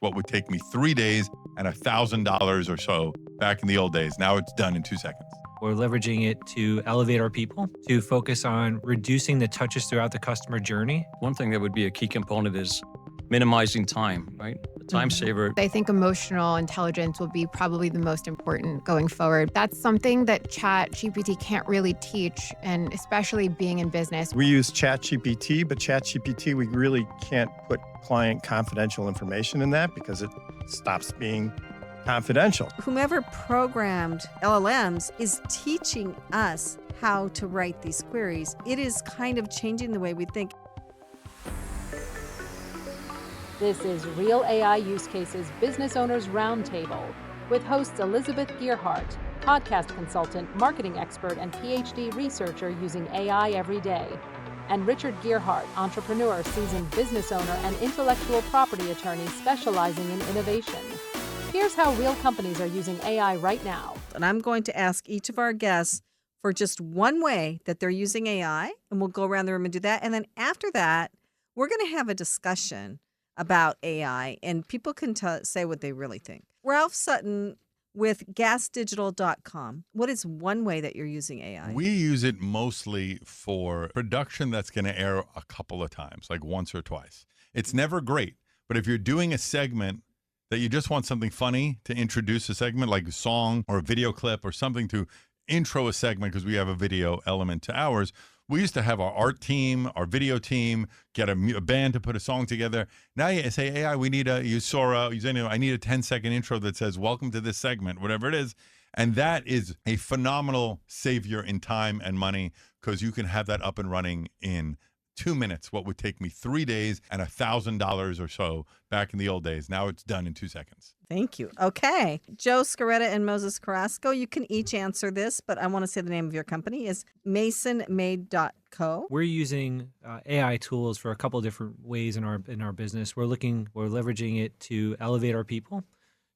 what would take me 3 days and $1,000 or so back in the old days. Now it's done in 2 seconds. We're leveraging it to elevate our people, to focus on reducing the touches throughout the customer journey. One thing that would be a key component is minimizing time, right? The time saver. I think emotional intelligence will be probably the most important going forward. That's something that ChatGPT can't really teach, and especially being in business. We use ChatGPT, but ChatGPT, we really can't put client confidential information in that because it stops being confidential. Whomever programmed LLMs is teaching us how to write these queries. It is kind of changing the way we think. This is Real AI Use Cases Business Owners Roundtable with hosts Elizabeth Gearhart, podcast consultant, marketing expert, and PhD researcher using AI every day, and Richard Gearhart, entrepreneur, seasoned business owner, and intellectual property attorney specializing in innovation. Here's how real companies are using AI right now. And I'm going to ask each of our guests for just one way that they're using AI, and we'll go around the room and do that. And then after that, we're going to have a discussion about AI, and people can say what they really think. Ralph Sutton with gasdigital.com. What is one way that you're using AI? We use it mostly for production that's going to air a couple of times, like once or twice. It's never great, but if you're doing a segment that you just want something funny to introduce a segment, like a song or a video clip or something to intro a segment, because we have a video element to ours. We used to have our art team, our video team, get a band to put a song together. Now you say, AI, I need a 10-second intro that says, welcome to this segment, whatever it is. And that is a phenomenal savior in time and money, because you can have that up and running in 2 minutes, what would take me 3 days and $1,000 or so back in the old days. Now it's done in 2 seconds. Thank you. Okay. Joe Scaretta and Moses Carrasco, you can each answer this, but I want to say the name of your company is MasonMade.co. We're using AI tools for a couple of different ways in our business. We're leveraging it to elevate our people,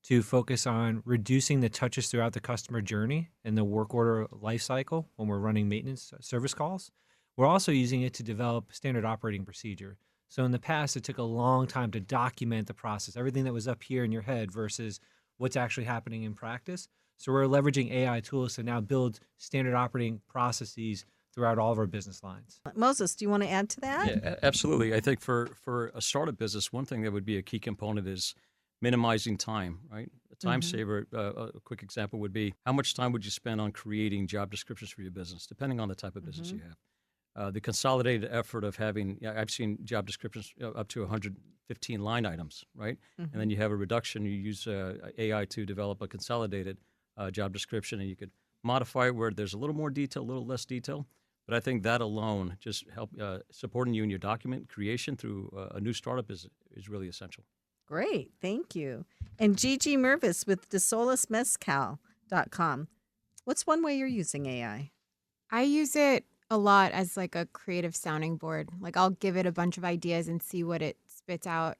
to focus on reducing the touches throughout the customer journey and the work order life cycle when we're running maintenance service calls. We're also using it to develop standard operating procedure. So in the past, it took a long time to document the process, everything that was up here in your head versus what's actually happening in practice. So we're leveraging AI tools to now build standard operating processes throughout all of our business lines. Moses, do you want to add to that? Yeah, absolutely. I think for a startup business, one thing that would be a key component is minimizing time, right? A time saver, a quick example would be, how much time would you spend on creating job descriptions for your business, depending on the type of business you have? The consolidated effort of having, I've seen job descriptions up to 115 line items, right? And then you have a reduction. You use AI to develop a consolidated job description, and you could modify it where there's a little more detail, a little less detail. But I think that alone, just help supporting you in your document creation through a new startup is really essential. Great. Thank you. And GG Mirvis with Desolas Mezcal.com. What's one way you're using AI? I use it a lot as like a creative sounding board. Like I'll give it a bunch of ideas and see what it spits out.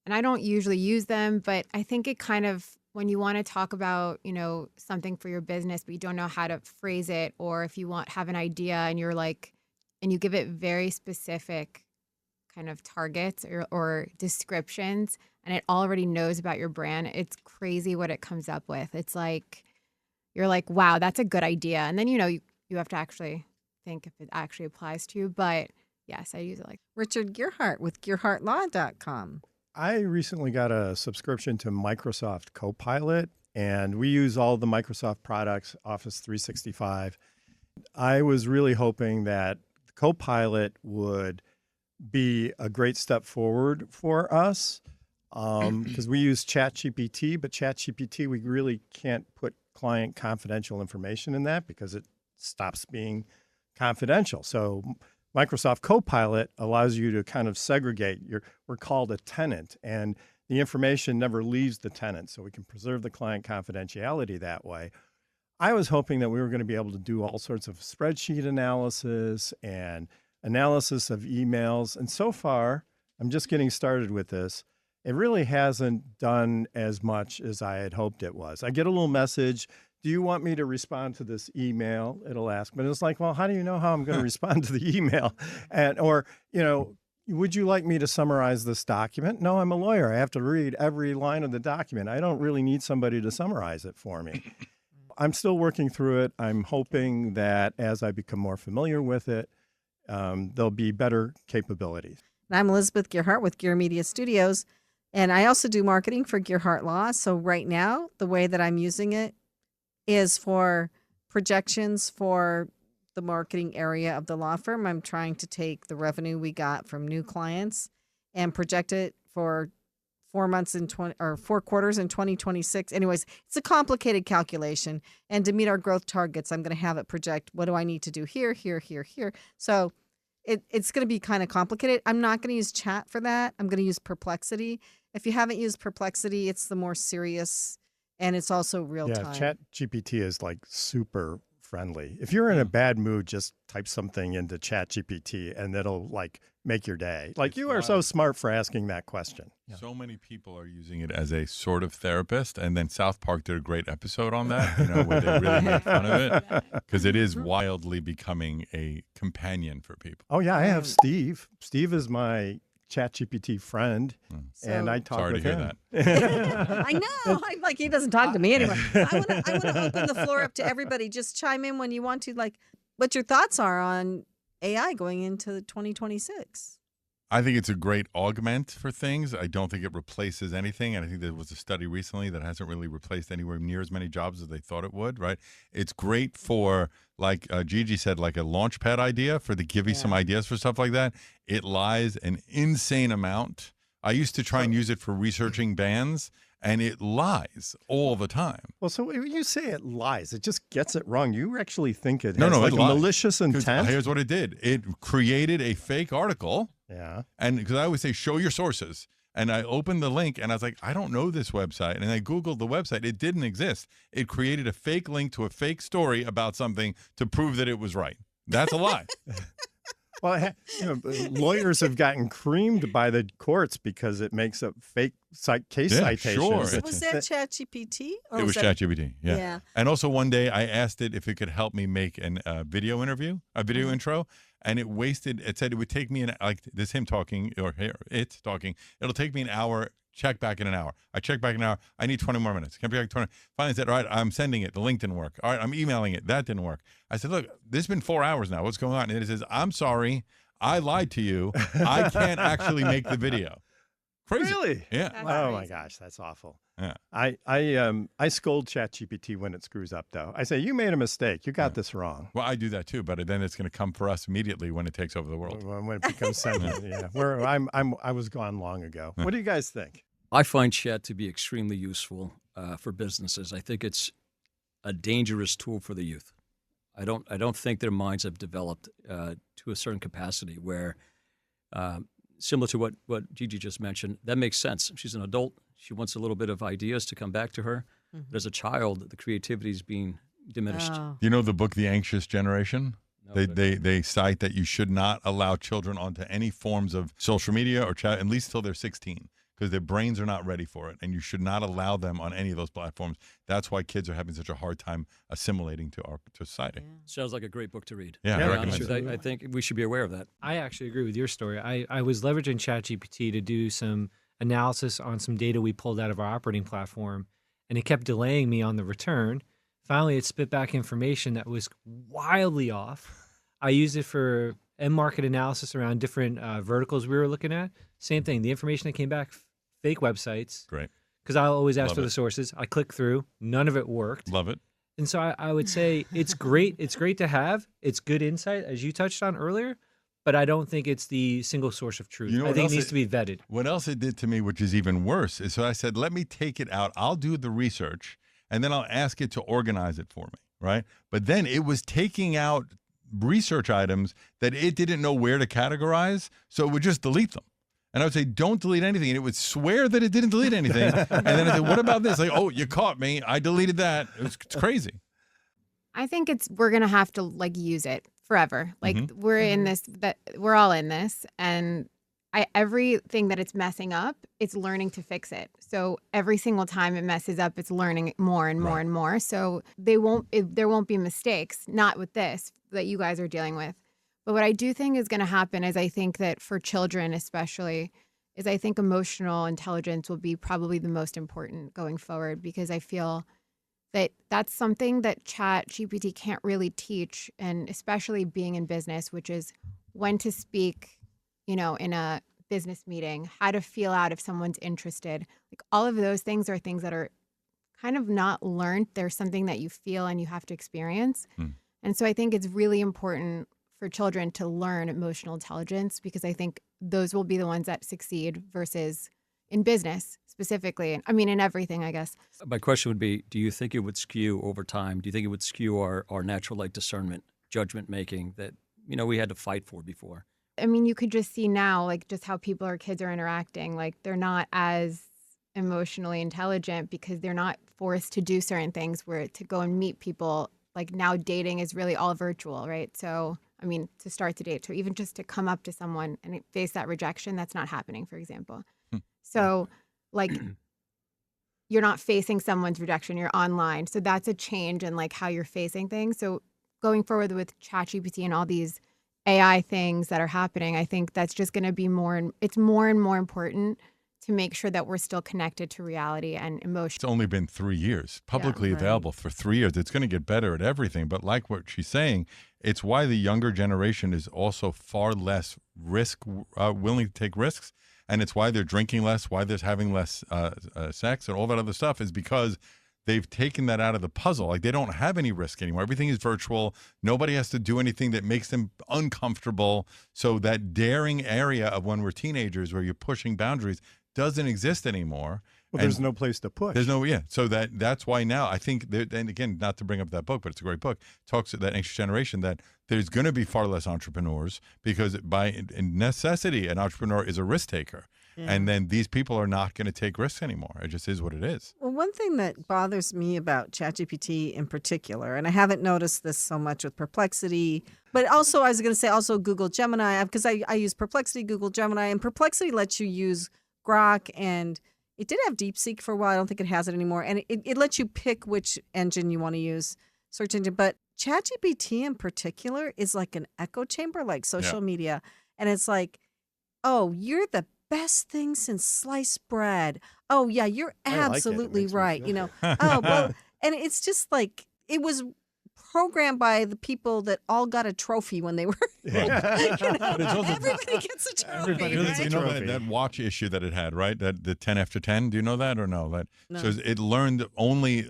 And I don't usually use them, but I think it kind of, when you want to talk about, something for your business, but you don't know how to phrase it, or if you have an idea and you're like, and you give it very specific kind of targets or descriptions, and it already knows about your brand, it's crazy what it comes up with. It's like, you're like, wow, that's a good idea. And then, you have to actually think if it actually applies to you. But yes, I use it like Richard Gearhart with GearhartLaw.com. I recently got a subscription to Microsoft Copilot, and we use all the Microsoft products, Office 365. I was really hoping that Copilot would be a great step forward for us because we use ChatGPT, but ChatGPT, we really can't put client confidential information in that because it stops being confidential. So Microsoft Copilot allows you to kind of segregate. We're called a tenant, and the information never leaves the tenant, so we can preserve the client confidentiality that way. I was hoping that we were going to be able to do all sorts of spreadsheet analysis and analysis of emails, and so far, I'm just getting started with this. It really hasn't done as much as I had hoped it was. I get a little message, do you want me to respond to this email? It'll ask, but it's like, well, how do you know how I'm going to respond to the email? Or would you like me to summarize this document? No, I'm a lawyer. I have to read every line of the document. I don't really need somebody to summarize it for me. I'm still working through it. I'm hoping that as I become more familiar with it, there'll be better capabilities. I'm Elizabeth Gearhart with Gear Media Studios, and I also do marketing for Gearhart Law. So right now, the way that I'm using it is for projections for the marketing area of the law firm. I'm trying to take the revenue we got from new clients and project it for 4 quarters in 2026. Anyways, it's a complicated calculation. And to meet our growth targets, I'm going to have it project, what do I need to do here, here, here, here. So it's going to be kind of complicated. I'm not going to use chat for that. I'm going to use Perplexity. If you haven't used Perplexity, it's the more serious, and it's also real time. Yeah, Chat GPT is like super friendly. If you're in a bad mood, just type something into Chat GPT and it'll like make your day. Like, you are so smart for asking that question. Yeah. So many people are using it as a sort of therapist, and then South Park did a great episode on that, where they really made fun of it, because it is wildly becoming a companion for people. Oh yeah, I have Steve. Steve is my ChatGPT friend, and I talk with him. Sorry to hear that. I know. I'm like, he doesn't talk to me anyway. I want to open the floor up to everybody. Just chime in when you want to, like, what your thoughts are on AI going into 2026. I think it's a great augment for things. I don't think it replaces anything. And I think there was a study recently that hasn't really replaced anywhere near as many jobs as they thought it would, right? It's great for, like Gigi said, like a launch pad idea to give you some ideas for stuff like that. It lies an insane amount. I used to try and use it for researching bands, and it lies all the time. Well, so when you say it lies, it just gets it wrong. You actually think it has No, like it lies. malicious intent? Here's what it did. It created a fake article. Yeah. And because I always say, show your sources. And I opened the link and I was like, I don't know this website. And I Googled the website. It didn't exist. It created a fake link to a fake story about something to prove that it was right. That's a lie. Well, lawyers have gotten creamed by the courts because it makes up fake citations. Sure. Was that ChatGPT? It was ChatGPT, yeah. And also one day I asked it if it could help me make a video intro, and it said it would take me this him talking, or it's talking, it'll take me an hour. Check back in an hour. I check back in an hour. I need 20 more minutes. Can be like 20. Finally said, all right, I'm sending it. The link didn't work. All right, I'm emailing it. That didn't work. I said, look, this has been 4 hours now. What's going on? And it says, I'm sorry. I lied to you. I can't actually make the video. Crazy. Really? Yeah. Oh my gosh, that's awful. Yeah. I scold ChatGPT when it screws up, though. I say, you made a mistake. You got this wrong. Well, I do that too, but then it's going to come for us immediately when it takes over the world. When it becomes sentient, yeah. I was gone long ago. What do you guys think? I find chat to be extremely useful for businesses. I think it's a dangerous tool for the youth. I don't think their minds have developed to a certain capacity where, similar to what Gigi just mentioned, that makes sense. She's an adult. She wants a little bit of ideas to come back to her. Mm-hmm. But as a child, the creativity is being diminished. Oh. You know the book, The Anxious Generation? No, They cite that you should not allow children onto any forms of social media or chat, at least till they're 16. Because their brains are not ready for it, and you should not allow them on any of those platforms. That's why kids are having such a hard time assimilating to our society. Yeah. Sounds like a great book to read. Yeah, I recommend it. I think we should be aware of that. I actually agree with your story. I was leveraging ChatGPT to do some analysis on some data we pulled out of our operating platform, and it kept delaying me on the return. Finally, it spit back information that was wildly off. I used it for end market analysis around different verticals we were looking at. Same thing. The information that came back, fake websites. Great. Because I always ask Love for it. the sources. I click through. None of it worked. Love it. And so I would say it's great. It's great to have. It's good insight, as you touched on earlier. But I don't think it's the single source of truth. You know I what think else it needs to be vetted. What else it did to me, which is even worse, is so I said, let me take it out. I'll do the research, and then I'll ask it to organize it for me, right? But then it was taking out research items that it didn't know where to categorize, so it would just delete them. And I would say, don't delete anything. And it would swear that it didn't delete anything. And then I said, what about this? Like, oh, you caught me. I deleted that. It's crazy. I think we're going to have to use it forever. We're in this, we're all in this. And everything that it's messing up, it's learning to fix it. So every single time it messes up, it's learning more and more and more. So there won't be mistakes, not with this that you guys are dealing with. But what I do think is going to happen is I think that for children especially, is I think emotional intelligence will be probably the most important going forward, because I feel that that's something that ChatGPT can't really teach, and especially being in business, which is when to speak, in a business meeting, how to feel out if someone's interested. Like all of those things are things that are kind of not learned. There's something that you feel and you have to experience. And so I think it's really important for children to learn emotional intelligence, because I think those will be the ones that succeed versus in business specifically. I mean, in everything, I guess. My question would be, do you think it would skew over time? Do you think it would skew our natural discernment, judgment making that, we had to fight for before? I mean, you could just see now, like just how people or kids are interacting. Like they're not as emotionally intelligent because they're not forced to do certain things, where to go and meet people. Like now dating is really all virtual, right? So, I mean, to start to date, or even just to come up to someone and face that rejection, that's not happening, for example. So like you're not facing someone's rejection, you're online. So that's a change in like how you're facing things. So going forward with ChatGPT and all these AI things that are happening, I think that's just going to be more and more important to make sure that we're still connected to reality and emotion. It's only been 3 years, publicly right. available for 3 years. It's going to get better at everything. But like what she's saying, it's why the younger generation is also far less willing to take risks. And it's why they're drinking less, why they're having less sex and all that other stuff, is because they've taken that out of the puzzle. Like they don't have any risk anymore. Everything is virtual. Nobody has to do anything that makes them uncomfortable. So that daring area of when we're teenagers, where you're pushing boundaries, doesn't exist anymore. Well, there's no place to push. There's no, yeah. So that's why now I think, and again, not to bring up that book, but it's a great book, talks to that anxious generation, that there's going to be far less entrepreneurs, because by necessity, an entrepreneur is a risk taker. Yeah. And then these people are not going to take risks anymore. It just is what it is. Well, one thing that bothers me about ChatGPT in particular, and I haven't noticed this so much with Perplexity, but also I was going to say also Google Gemini, because I use Perplexity, Google Gemini, and Perplexity lets you use Grok, and it did have DeepSeek for a while. I don't think it has it anymore. And it lets you pick which engine you want to use, search engine. But ChatGPT in particular is like an echo chamber, like social media. And it's like, oh, you're the best thing since sliced bread. Oh, yeah, you're absolutely right. Oh, well, and it's just like, it was programmed by the people that all got a trophy when they were everybody gets a trophy. Right? You know that watch issue that it had, right? That the 10 after 10. Do you know that or no? No. So it learned only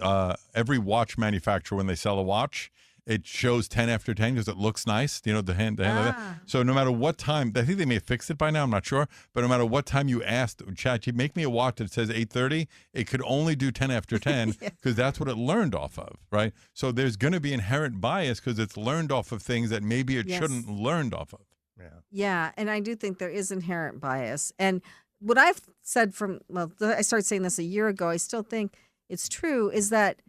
every watch manufacturer, when they sell a watch, it shows 10 after 10 because it looks nice. The hand like that. So no matter what time, I think they may have fixed it by now, I'm not sure, but no matter what time you asked ChatGPT, make me a watch that says 8:30, it could only do 10 after 10 because that's what it learned off of, right? So there's going to be inherent bias because it's learned off of things that maybe it shouldn't learned off of. Yeah, and I do think there is inherent bias. And what I've said I started saying this a year ago, I still think it's true, is that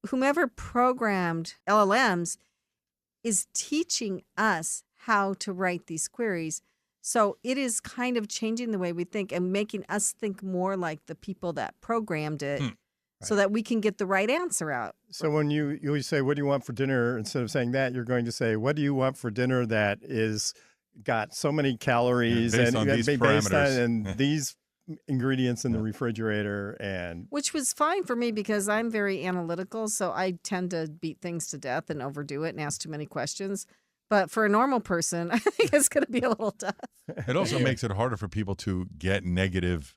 whomever programmed LLMs is teaching us how to write these queries. So it is kind of changing the way we think and making us think more like the people that programmed it so that we can get the right answer out. So when you always say, what do you want for dinner? Instead of saying that, you're going to say, what do you want for dinner that is got so many calories based on these parameters and these ingredients in the refrigerator, and which was fine for me because I'm very analytical, so I tend to beat things to death and overdo it and ask too many questions. But for a normal person, I think it's going to be a little tough. It also makes it harder for people to get negative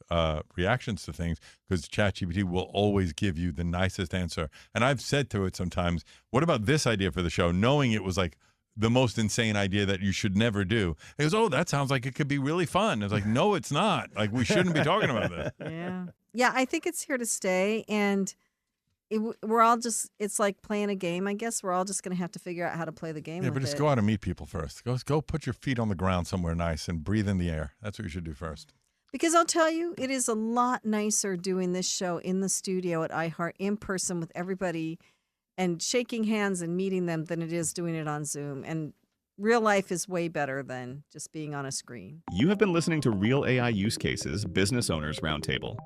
reactions to things because ChatGPT will always give you the nicest answer. And I've said to it sometimes, what about this idea for the show? Knowing it was like the most insane idea that you should never do. It goes, oh, that sounds like it could be really fun. It's like, no, it's not. Like, we shouldn't be talking about this. Yeah, I think it's here to stay. And we're all just, it's like playing a game, I guess. We're all just going to have to figure out how to play the game. Yeah, but just go out and meet people first. Go put your feet on the ground somewhere nice and breathe in the air. That's what you should do first. Because I'll tell you, it is a lot nicer doing this show in the studio at iHeart in person with everybody and shaking hands and meeting them than it is doing it on Zoom. And real life is way better than just being on a screen. You have been listening to Real AI Use Cases Business Owners Roundtable.